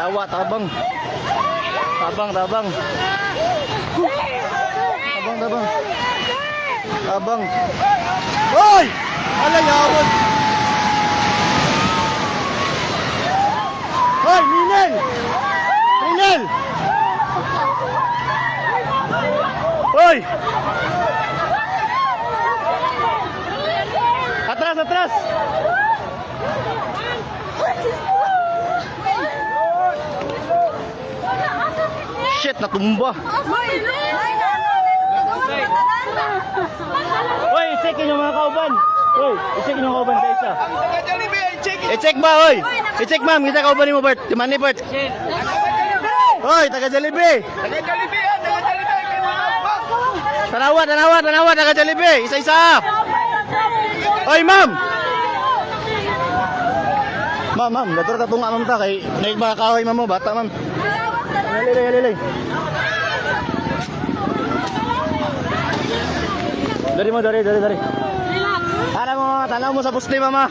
Tawa, tabang. Tabang, tabang. Tabang, tabang. Tabang. Hoy! Alay, awad. Hoy, Ninel! Ninel! Hoy! Atras, atras! Shit, natumba. Hoy, i-check yung mga kauban. Hoy, i-check yung kauban sa isa. I-check ba, hoy? I-check ma'am, kita kauban mo, Bert. Timani, Bert. Hoy, taga Jollibee. Tanawa, tanawa, tanawa, taga Jollibee. Isa-isa. Hoy, ma'am. Ma'am, ma'am, dator ta tunga ma'am ta kay naig mga kahoy ma'am mo, bata ma'am. Halilay, halilay. Dari mo, dari. Para mo, tanaw mo sa puste, mama.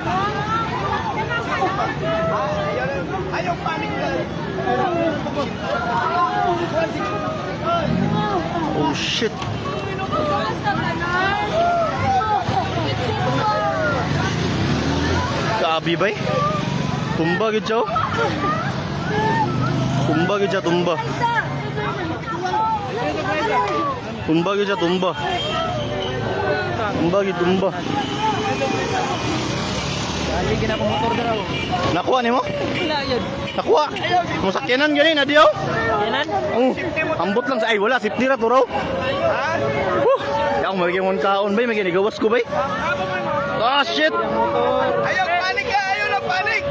Ayaw panik na. Oh, shit. Kaabi ba eh? Tumba gid siya. Tumba gid siya, tumba. Tumba gid siya, tumba. Tumba gid, tumba. Dali gina ko motor dara. Nakuha nimo? Wala yun. Nakuha. Mo sakyanan gani na diyo? Sakyanan? Ambot lang sa ay wala safety ra to raw. Yaw maging mon kaon bay maging gawas ko bay. Ah shit. Ayaw panik ka, ayaw na panik.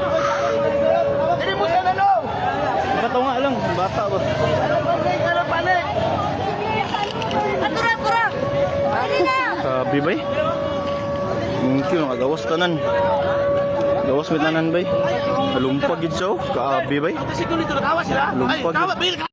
Dili mo sa lalo. Patunga lang, bata ba. Ayaw panik. Atura. Dali na. Sabi bay. Mungkin gawas tanan. Gawas mit tanan bay. Lumpag gid siya, kaabi bay. Lumpag.